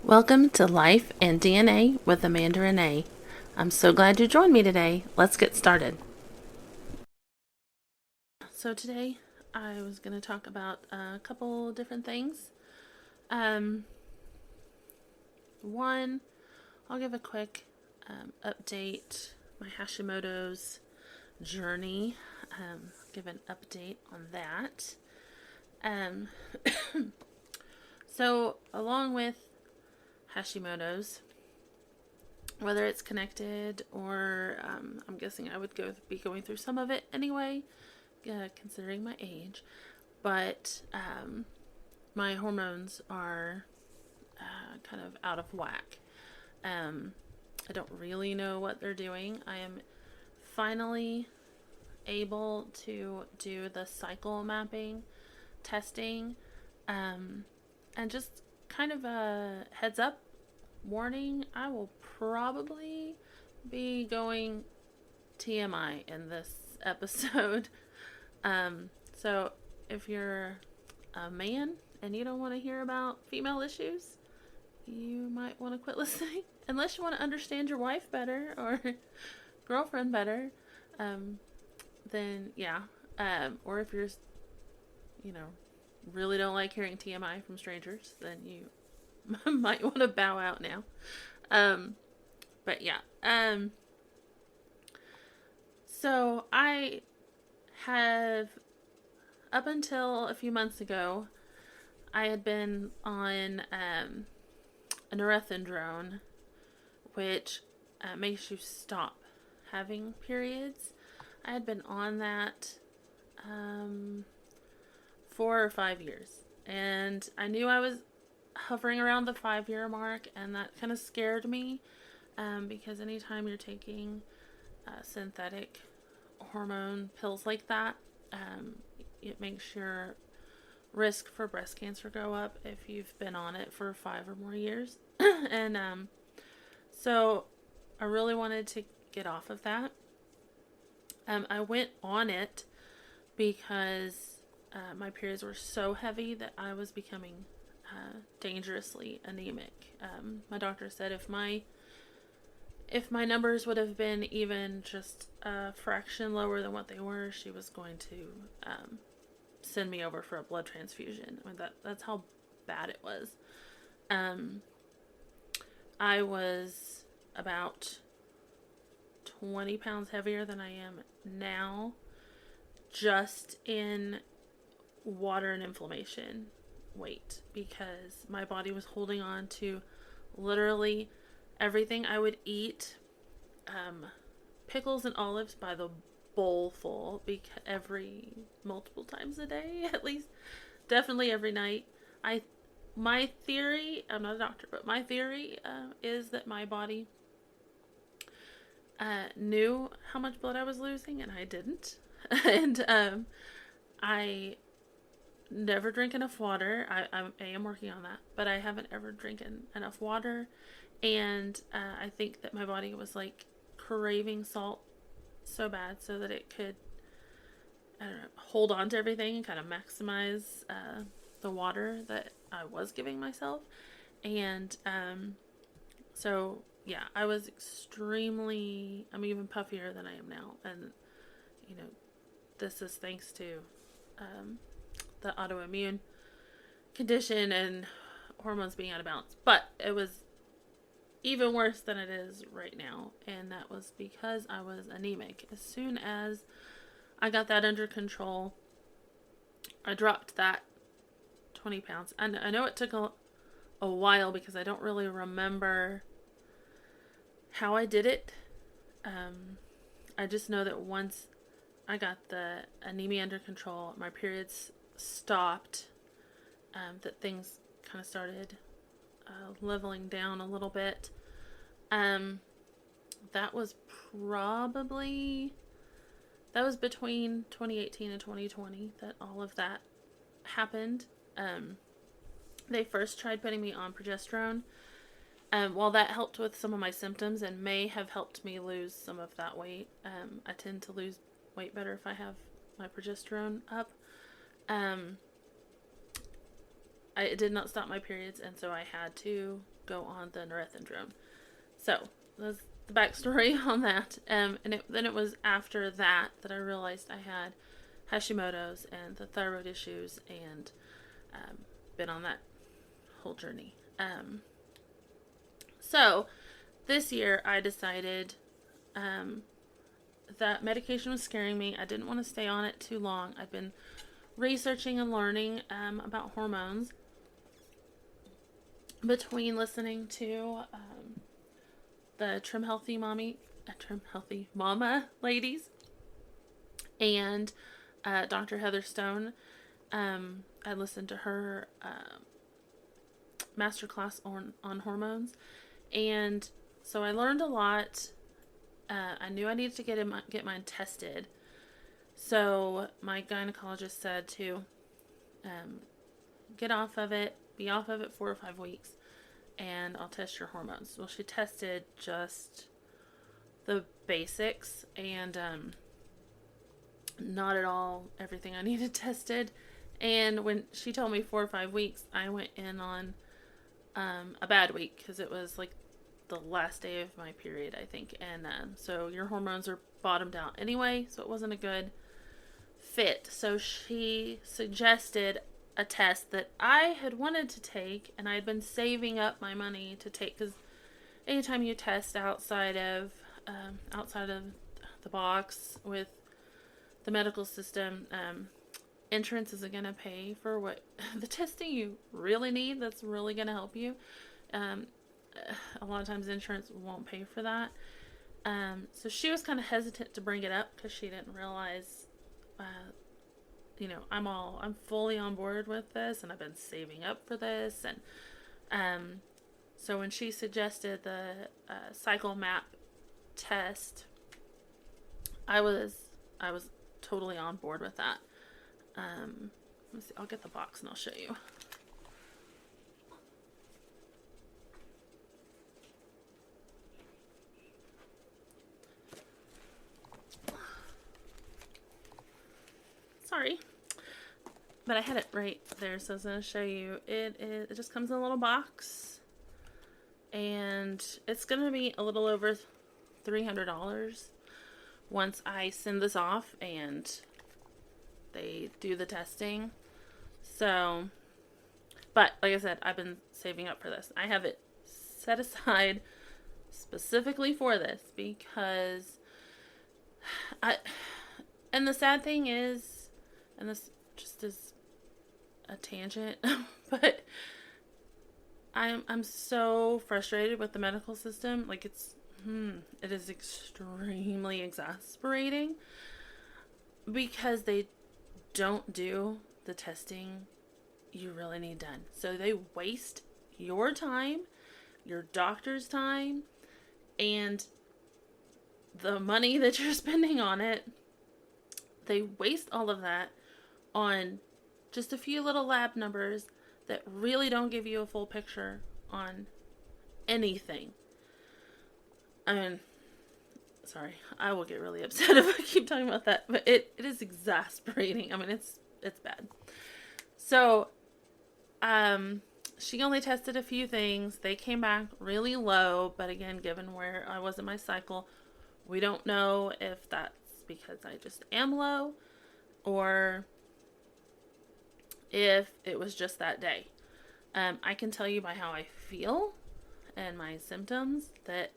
Welcome to Life and DNA with Amanda Renee. I'm so glad you joined me today. Let's get started. So today I was going to talk about a couple different things. Um, One, I'll give a quick update, my Hashimoto's journey. Give an update on that. Um, so along with Hashimoto's, whether it's connected or I'm guessing I would be going through some of it anyway, considering my age. But my hormones are kind of out of whack. I don't really know what they're doing. I am finally able to do the cycle mapping testing, and just kind of a heads up warning, I will probably be going TMI in this episode. So if you're a man and you don't want to hear about female issues, you might want to quit listening. Unless you want to understand your wife better or girlfriend better, then yeah. Or if you're, you know, really don't like hearing TMI from strangers, then you might want to bow out now. But yeah. So I have, up until a few months ago, I had been on a norethindrone, which makes you stop having periods. I had been on that 4 or 5 years, and I knew I was hovering around the 5 year mark, and that kind of scared me, because anytime you're taking synthetic hormone pills like that, it makes your risk for breast cancer go up if you've been on it for 5 or more years. And so I really wanted to get off of that. I went on it because my periods were so heavy that I was becoming dangerously anemic. My doctor said if my numbers would have been even just a fraction lower than what they were, she was going to send me over for a blood transfusion. I mean, that's how bad it was. I was about 20 pounds heavier than I am now, just in water and inflammation weight, because my body was holding on to literally everything I would eat. Pickles and olives by the bowl full, multiple times a day, at least, definitely every night. My theory, I'm not a doctor, but my theory is that my body knew how much blood I was losing, and I didn't. And I never drink enough water. I am working on that, but I haven't ever drinking enough water. And I think that my body was like craving salt so bad so that it could, I don't know, hold on to everything and kind of maximize the water that I was giving myself. And so yeah, I was I'm even puffier than I am now. And you know, this is thanks to the autoimmune condition and hormones being out of balance. But it was even worse than it is right now, and that was because I was anemic. As soon as I got that under control, I dropped that 20 pounds. And I know it took a while because I don't really remember how I did it. I just know that once I got the anemia under control, my periods stopped, that things kind of started leveling down a little bit. That was between 2018 and 2020 that all of that happened. They first tried putting me on progesterone. While that helped with some of my symptoms and may have helped me lose some of that weight, I tend to lose weight better if I have my progesterone up. it did not stop my periods, and so I had to go on the norethindrone. So that's the backstory on that. Then it was after that I realized I had Hashimoto's and the thyroid issues, and been on that whole journey. So this year I decided that medication was scaring me. I didn't want to stay on it too long. I'd been researching and learning about hormones between listening to the Trim Healthy Mama ladies and Dr. Heather Stone. I listened to her masterclass on hormones, and so I learned a lot. I knew I needed to get mine tested. So my gynecologist said to get off of it, be off of it 4 or 5 weeks, and I'll test your hormones. Well, she tested just the basics, and not at all everything I needed tested. And when she told me 4 or 5 weeks, I went in on a bad week, because it was like the last day of my period, I think. And so your hormones are bottomed out anyway, so it wasn't a good fit. So she suggested a test that I had wanted to take, and I had been saving up my money to take, because anytime you test outside of the box with the medical system, insurance isn't going to pay for what the testing you really need that's really going to help you. A lot of times insurance won't pay for that. So she was kind of hesitant to bring it up, because she didn't realize, I'm fully on board with this, and I've been saving up for this. And so when she suggested the cycle map test, I was totally on board with that. Let's see, I'll get the box and I'll show you. Sorry, but I had it right there, so I was going to show you. It just comes in a little box, and it's going to be a little over $300 once I send this off and they do the testing. So, but like I said, I've been saving up for this. I have it set aside specifically for this, because and the sad thing is, and this just is a tangent, but I'm so frustrated with the medical system. Like, it is extremely exasperating, because they don't do the testing you really need done. So they waste your time, your doctor's time, and the money that you're spending on it. They waste all of that on just a few little lab numbers that really don't give you a full picture on anything. I mean, sorry, I will get really upset if I keep talking about that, but it is exasperating. I mean, it's bad. So, she only tested a few things. They came back really low, but again, given where I was in my cycle, we don't know if that's because I just am low, or if it was just that day. I can tell you by how I feel and my symptoms that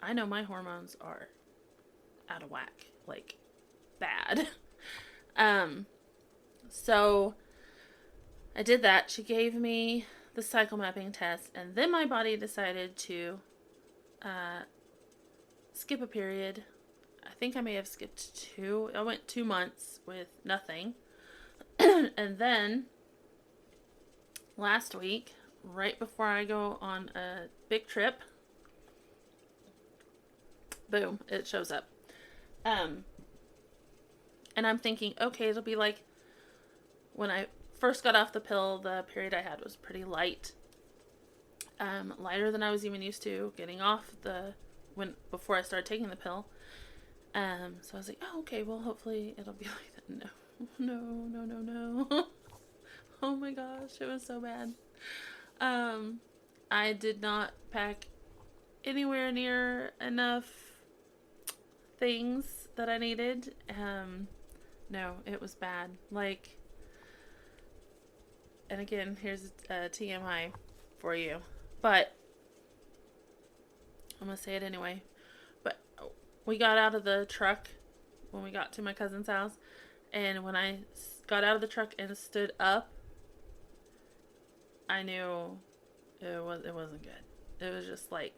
I know my hormones are out of whack, like bad. So I did that. She gave me the cycle mapping test, and then my body decided to skip a period. I think I may have skipped 2. I went 2 months with nothing. And then last week, right before I go on a big trip, boom, it shows up. And I'm thinking, okay, it'll be like when I first got off the pill, the period I had was pretty light. Lighter than I was even used to getting off before I started taking the pill. So I was like, oh, okay, well, hopefully it'll be like that. No. Oh my gosh, it was so bad. Um, I did not pack anywhere near enough things that I needed. No, it was bad. Like, and again, here's a TMI for you. But I'm going to say it anyway. But we got out of the truck when we got to my cousin's house. And when I got out of the truck and stood up, I knew it wasn't good. It was just like,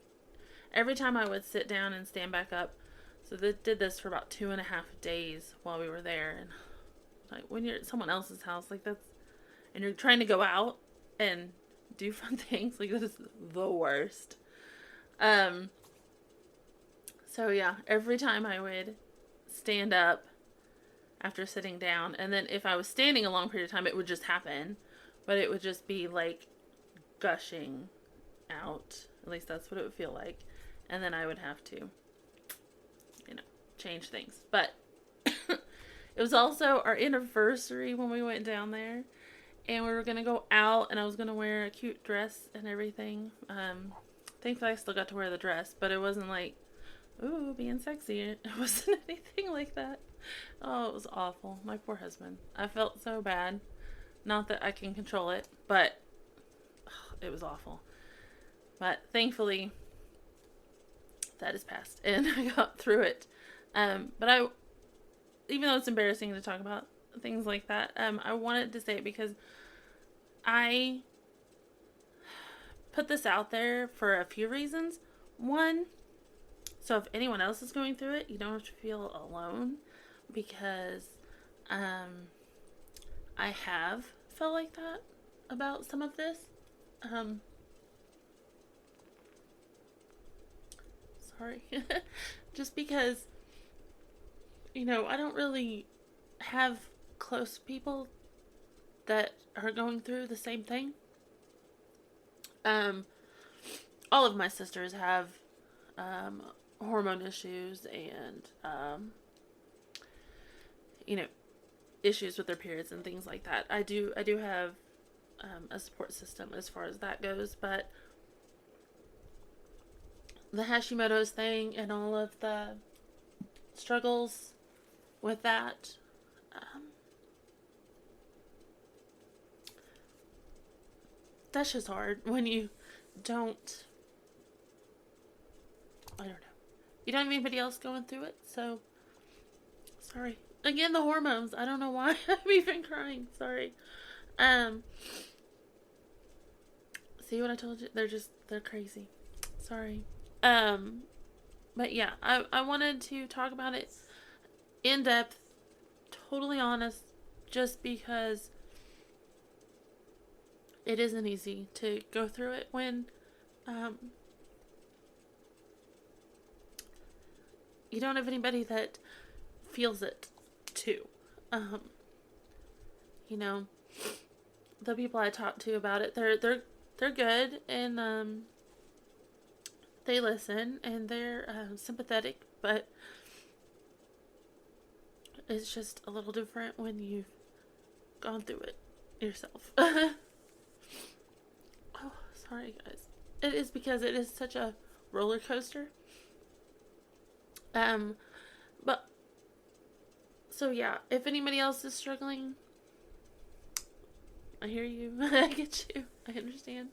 every time I would sit down and stand back up. So they did this for about 2.5 days while we were there. And like, when you're at someone else's house, like, that's, and you're trying to go out and do fun things, like, that is the worst. So yeah, every time I would stand up after sitting down, and then if I was standing a long period of time, it would just happen, but it would just be like gushing out. At least that's what it would feel like. And then I would have to, change things. But it was also our anniversary when we went down there, and we were going to go out, and I was going to wear a cute dress and everything. Thankfully I still got to wear the dress, but it wasn't like, ooh, being sexy. It wasn't anything like that. Oh, it was awful. My poor husband. I felt so bad. Not that I can control it, but it was awful. But thankfully, that is past, and I got through it. But even though it's embarrassing to talk about things like that, I wanted to say it because I put this out there for a few reasons. One, so if anyone else is going through it, you don't have to feel alone, because I have felt like that about some of this. Sorry. Just because, I don't really have close people that are going through the same thing. All of my sisters have hormone issues and issues with their periods and things like that. I do have a support system as far as that goes, but the Hashimoto's thing and all of the struggles with that, that's just hard when you don't, I don't know, you don't have anybody else going through it. So sorry again, the hormones, I don't know why I'm even crying. Sorry. See what I told you? They're crazy. Sorry. But yeah, I wanted to talk about it in depth, totally honest, just because it isn't easy to go through it when, you don't have anybody that feels it too. The people I talk to about it, they're good, and, they listen, and they're sympathetic, but it's just a little different when you've gone through it yourself. Oh, sorry guys. It is because it is such a roller coaster. But, so yeah, if anybody else is struggling, I hear you. I get you. I understand.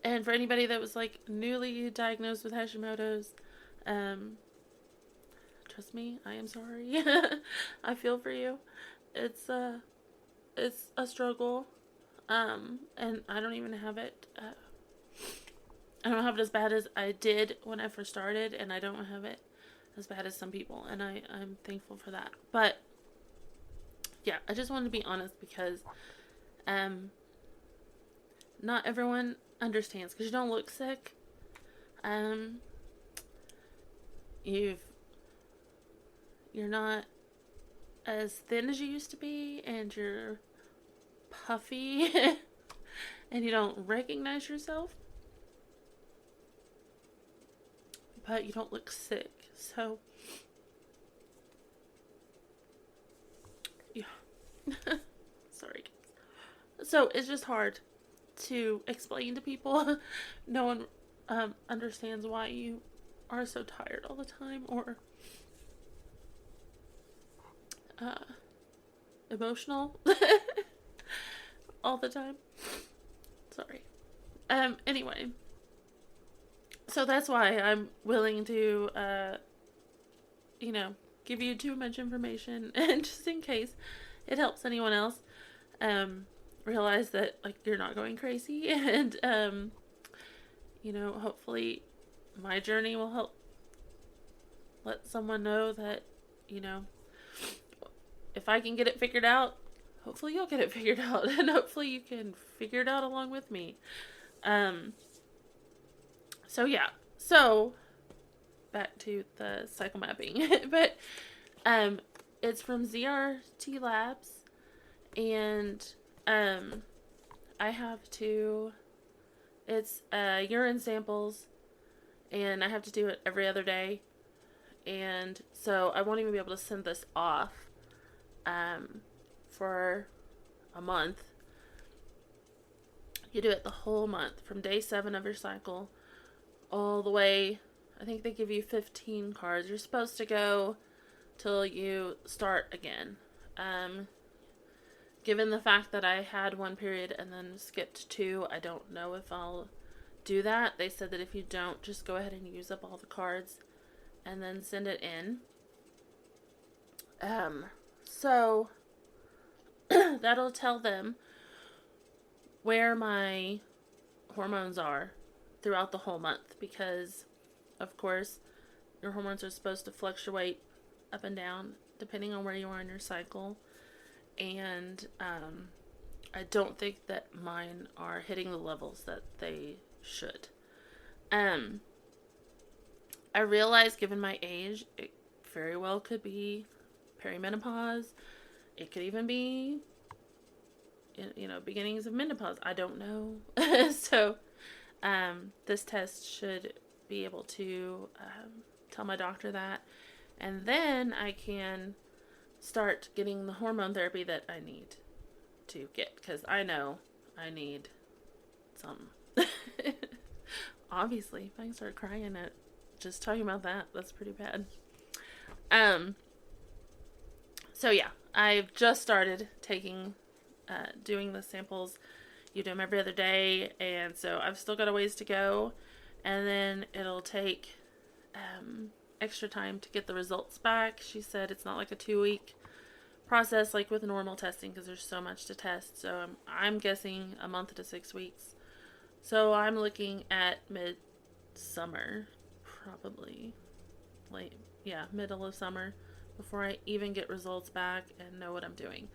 And for anybody that was like newly diagnosed with Hashimoto's, trust me, I am sorry. I feel for you. It's a struggle. And I don't even have it. I don't have it as bad as I did when I first started, and I don't have it as bad as some people, and I'm thankful for that. But yeah, I just wanted to be honest because not everyone understands, because you don't look sick. You're not as thin as you used to be, and you're puffy and you don't recognize yourself, but you don't look sick. So yeah, Sorry. So it's just hard to explain to people. No one understands why you are so tired all the time, or emotional all the time. Sorry. Anyway. So that's why I'm willing to, give you too much information, and just in case it helps anyone else, realize that, like, you're not going crazy, and, hopefully my journey will help let someone know that, if I can get it figured out, hopefully you'll get it figured out, and hopefully you can figure it out along with me. So yeah, so back to the cycle mapping, but it's from ZRT Labs, and I have to. It's urine samples, and I have to do it every other day, and so I won't even be able to send this off for a month. You do it the whole month from day 7 of your cycle all the way. I think they give you 15 cards. You're supposed to go till you start again. Given the fact that I had one period and then skipped 2, I don't know if I'll do that. They said that if you don't, just go ahead and use up all the cards and then send it in. So that'll tell them where my hormones are throughout the whole month, because of course your hormones are supposed to fluctuate up and down depending on where you are in your cycle, and I don't think that mine are hitting the levels that they should. I realize, given my age, it very well could be perimenopause. It could even be beginnings of menopause. I don't know. So this test should be able to tell my doctor that, and then I can start getting the hormone therapy that I need to get, because I know I need some. Obviously, if I start crying at just talking about that, that's pretty bad. So yeah, I've just started doing the samples. You do them every other day, and so I've still got a ways to go, and then it'll take extra time to get the results back. She said it's not like a 2-week process like with normal testing, because there's so much to test. So I'm guessing a month to 6 weeks. So I'm looking at mid-summer, probably middle of summer, before I even get results back and know what I'm doing.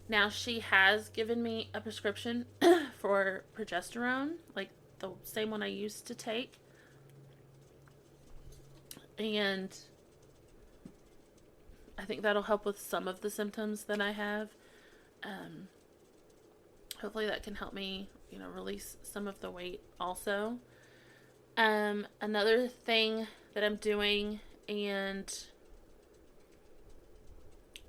Now, she has given me a prescription for progesterone, like the same one I used to take. And I think that'll help with some of the symptoms that I have. Hopefully that can help me, release some of the weight also. Another thing that I'm doing, and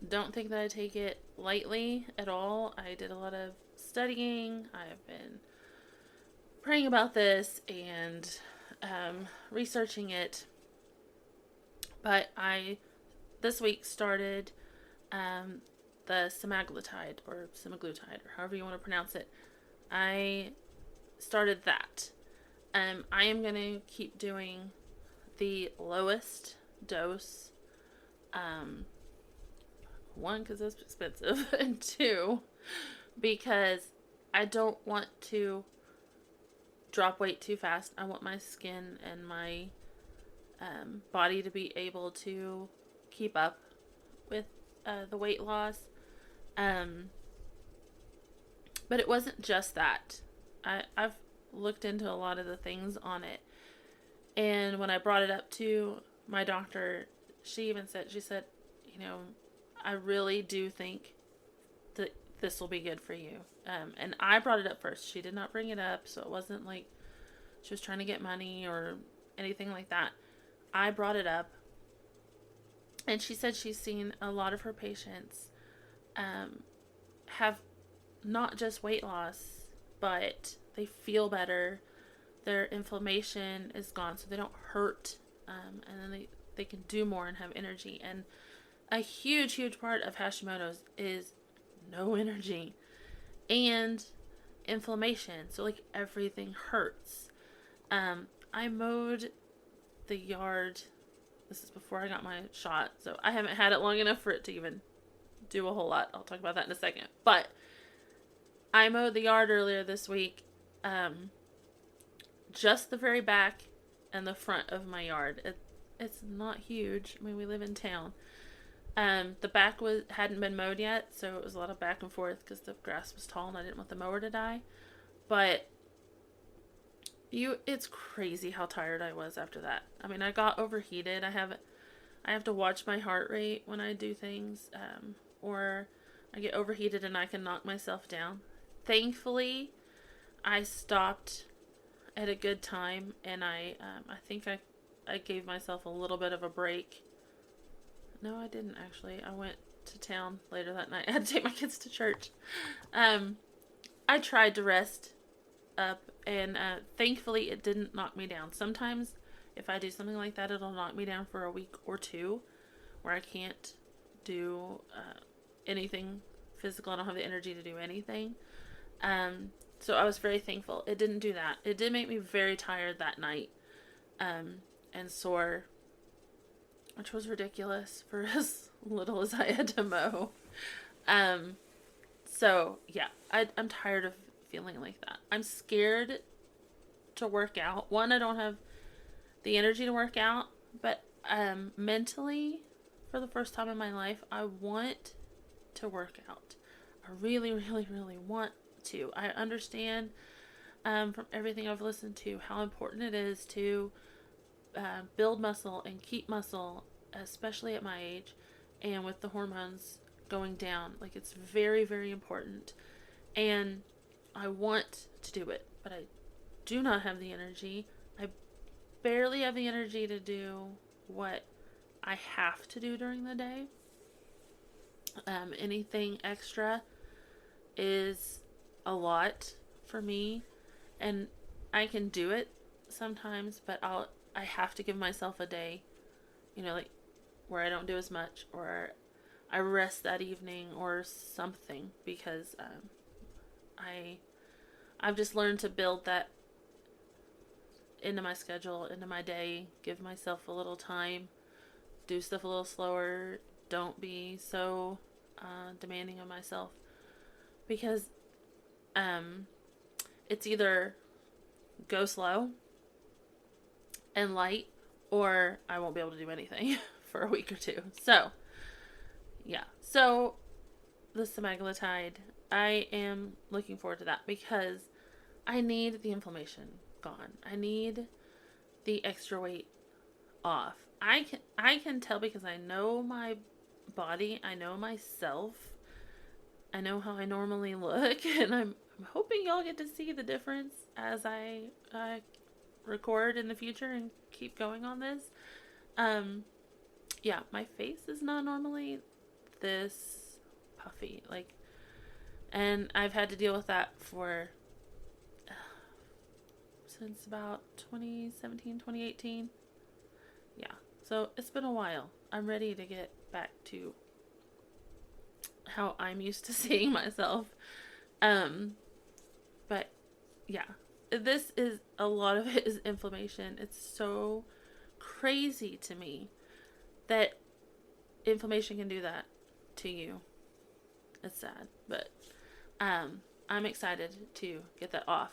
don't think that I take it lightly at all. I did a lot of studying. I've been praying about this and researching it. But I, this week, started the Semaglutide, or however you want to pronounce it. I started that. I am going to keep doing the lowest dose. 1, because it's expensive, and 2, because I don't want to drop weight too fast. I want my skin and my body to be able to keep up with the weight loss. But it wasn't just that. I've looked into a lot of the things on it, and when I brought it up to my doctor, she said, I really do think that this will be good for you. And I brought it up first. She did not bring it up, so it wasn't like she was trying to get money or anything like that. I brought it up, and she said she's seen a lot of her patients have not just weight loss, but they feel better. Their inflammation is gone, so they don't hurt, and then they can do more and have energy. And a huge, huge part of Hashimoto's is no energy and inflammation. So like everything hurts. I mowed the yard. This is before I got my shot, so I haven't had it long enough for it to even do a whole lot. I'll talk about that in a second. But I mowed the yard earlier this week. Just the very back and the front of my yard. It's not huge. I mean, we live in town. The back hadn't been mowed yet, so it was a lot of back and forth because the grass was tall and I didn't want the mower to die. But it's crazy how tired I was after that. I mean, I got overheated. I have to watch my heart rate when I do things, or I get overheated and I can knock myself down. Thankfully, I stopped at a good time, and I think I gave myself a little bit of a break. No, I didn't actually. I went to town later that night. I had to take my kids to church. I tried to rest up, and thankfully it didn't knock me down. Sometimes if I do something like that, it'll knock me down for a week or two where I can't do anything physical. I don't have the energy to do anything. So I was very thankful. It didn't do that. It did make me very tired that night, and sore, which was ridiculous for as little as I had to mow. So yeah, I'm tired of feeling like that. I'm scared to work out. One, I don't have the energy to work out, but mentally, for the first time in my life, I want to work out. I really, really, really want to. I understand from everything I've listened to how important it is to build muscle and keep muscle, especially at my age and with the hormones going down. Like, it's very, very important, and I want to do it, but I do not have the energy. I barely have the energy to do what I have to do during the day. Anything extra is a lot for me, and I can do it sometimes, but I have to give myself a day, like where I don't do as much, or I rest that evening or something, because I've just learned to build that into my schedule, into my day, give myself a little time, do stuff a little slower, don't be so demanding of myself, because it's either go slow and light, or I won't be able to do anything for a week or two. So yeah, so the Semaglutide, I am looking forward to that because I need the inflammation gone. I need the extra weight off. I can tell because I know my body, I know myself, I know how I normally look, and I'm hoping y'all get to see the difference as I record in the future and keep going on this. Yeah, my face is not normally this puffy, and I've had to deal with that for since about 2017, 2018. Yeah, so it's been a while. I'm ready to get back to how I'm used to seeing myself. But yeah, a lot of it is inflammation. It's so crazy to me that inflammation can do that to you. It's sad, but I'm excited to get that off.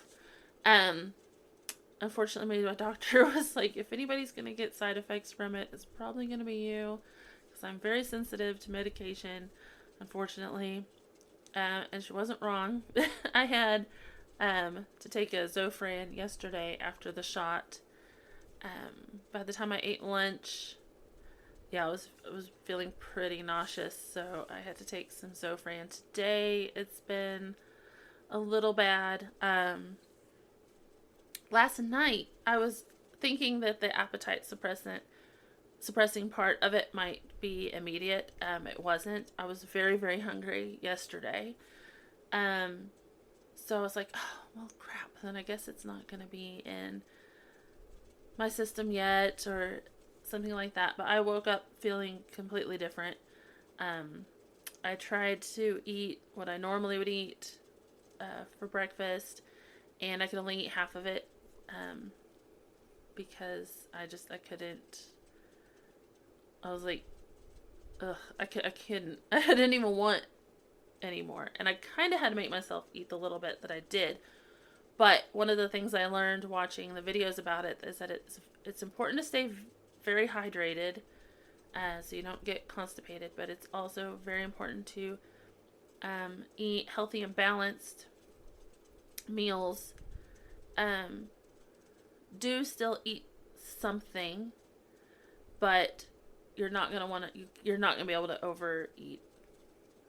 Unfortunately, my doctor was like, if anybody's going to get side effects from it, it's probably going to be you, because I'm very sensitive to medication, unfortunately. And she wasn't wrong. I had to take a Zofran yesterday after the shot. By the time I ate lunch, yeah, I was feeling pretty nauseous, so I had to take some Zofran today. It's been a little bad. Last night, I was thinking that the appetite suppressing part of it might be immediate. It wasn't. I was very, very hungry yesterday. So I was like, oh, well, crap. Then I guess it's not going to be in my system yet or something like that. But I woke up feeling completely different. I tried to eat what I normally would eat for breakfast, and I could only eat half of it because I couldn't. I was like, ugh, I couldn't. I didn't even want anymore. And I kind of had to make myself eat the little bit that I did. But one of the things I learned watching the videos about it is that it's important to stay very hydrated so you don't get constipated. But it's also very important to eat healthy and balanced meals. Do still eat something, but you're not gonna want to. You're not gonna be able to overeat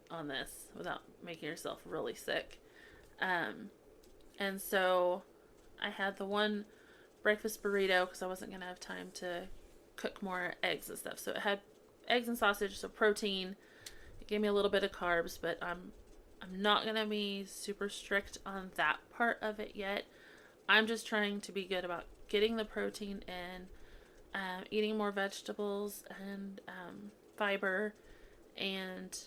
on this without making yourself really sick. And so I had the one breakfast burrito because I wasn't gonna have time to cook more eggs and stuff. So it had eggs and sausage, so protein. It gave me a little bit of carbs, but I'm not gonna be super strict on that part of it yet. I'm just trying to be good about getting the protein in, eating more vegetables and fiber, and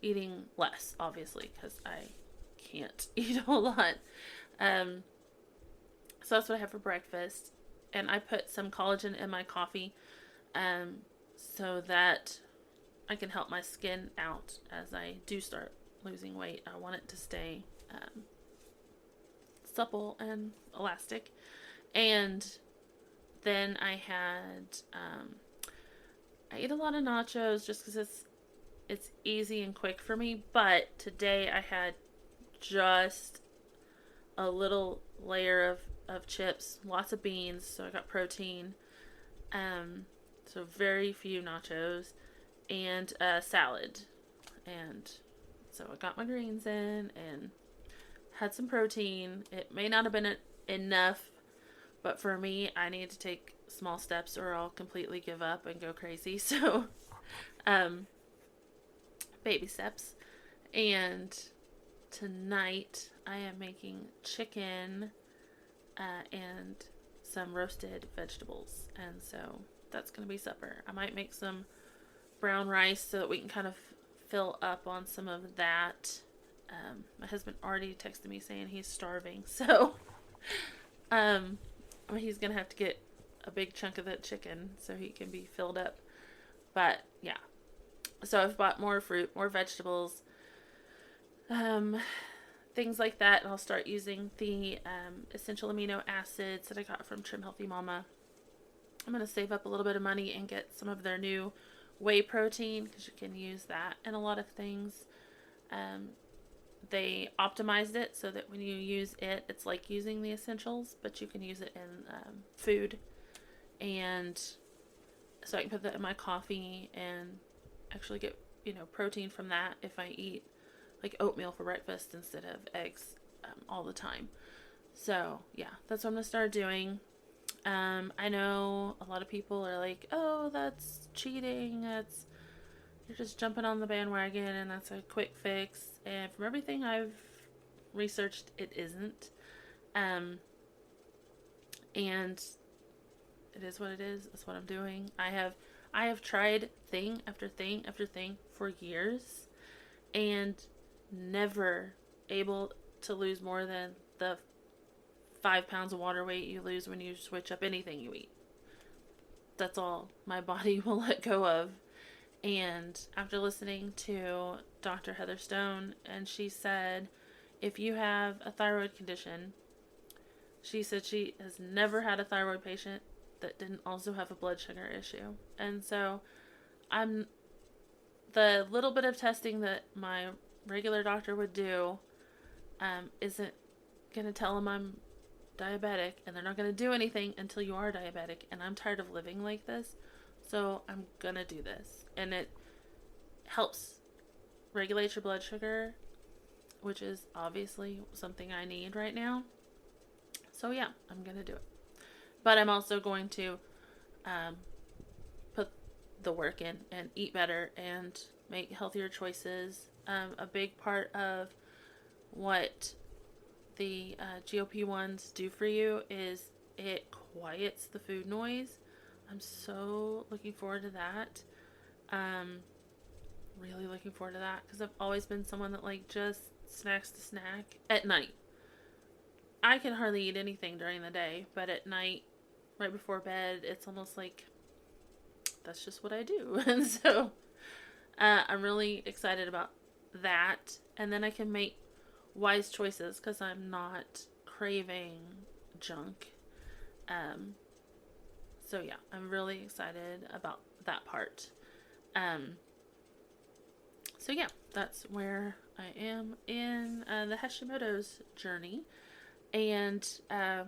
eating less, obviously, because I can't eat a whole lot. So that's what I have for breakfast. And I put some collagen in my coffee so that I can help my skin out as I do start losing weight. I want it to stay supple and elastic. And then I had, I ate a lot of nachos just because it's easy and quick for me. But today I had just a little layer of chips, lots of beans, so I got protein. So very few nachos and a salad. And so I got my greens in and had some protein. It may not have been enough, but for me, I need to take small steps or I'll completely give up and go crazy. So, baby steps. And tonight I am making chicken and some roasted vegetables. And so that's going to be supper. I might make some brown rice so that we can kind of fill up on some of that. My husband already texted me saying he's starving. So, he's going to have to get a big chunk of that chicken so he can be filled up. But, yeah. So I've bought more fruit, more vegetables, things like that. And I'll start using the essential amino acids that I got from Trim Healthy Mama. I'm going to save up a little bit of money and get some of their new whey protein because you can use that in a lot of things. They optimized it so that when you use it, it's like using the essentials, but you can use it in food. And so I can put that in my coffee and actually get, protein from that if I eat like oatmeal for breakfast instead of eggs all the time. So yeah, that's what I'm going to start doing. I know a lot of people are like, oh, that's cheating. You're just jumping on the bandwagon and that's a quick fix. And from everything I've researched, it isn't. And it is what it is. That's what I'm doing. I have tried thing after thing after thing for years and never able to lose more than the 5 pounds of water weight you lose when you switch up anything you eat. That's all my body will let go of. And after listening to Dr. Heather Stone, and she said, if you have a thyroid condition, she said she has never had a thyroid patient that didn't also have a blood sugar issue. And so the little bit of testing that my regular doctor would do isn't going to tell them I'm diabetic, and they're not going to do anything until you are diabetic, and I'm tired of living like this, so I'm going to do this. And it helps regulate your blood sugar, which is obviously something I need right now. So yeah, I'm going to do it. But I'm also going to put the work in and eat better and make healthier choices. A big part of what the GLP-1s do for you is it quiets the food noise. I'm so looking forward to that. Really looking forward to that because I've always been someone that like just snacks to snack at night. I can hardly eat anything during the day, but at night, right before bed, it's almost like that's just what I do. And so I'm really excited about that. And then I can make wise choices because I'm not craving junk. So yeah, I'm really excited about that part. So yeah, that's where I am in the Hashimoto's journey. And yeah,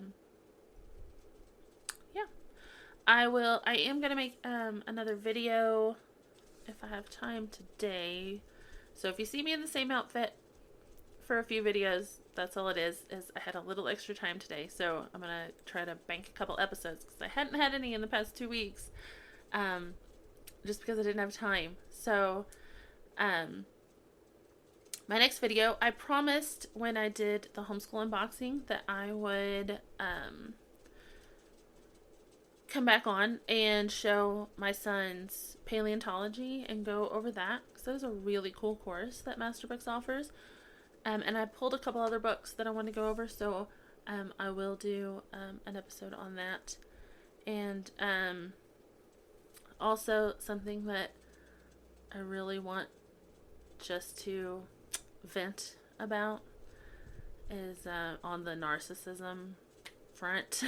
I am going to make another video if I have time today. So if you see me in the same outfit for a few videos, that's all it is I had a little extra time today. So I'm going to try to bank a couple episodes because I hadn't had any in the past 2 weeks. Just because I didn't have time. So, my next video, I promised when I did the homeschool unboxing that I would come back on and show my son's paleontology and go over that because that is a really cool course that Masterbooks offers. And I pulled a couple other books that I want to go over, so I will do an episode on that. And also something that I really want just to vent about is on the narcissism front.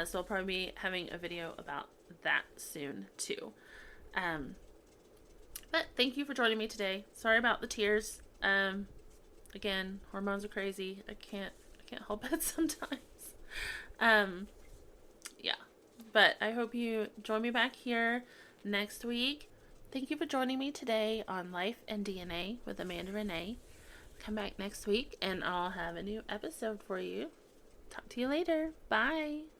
So I'll probably be having a video about that soon too. But thank you for joining me today. Sorry about the tears. Again, hormones are crazy. I can't help it sometimes. Yeah. But I hope you join me back here next week. Thank you for joining me today on Life and DNA with Amanda Renee. Come back next week and I'll have a new episode for you. Talk to you later. Bye.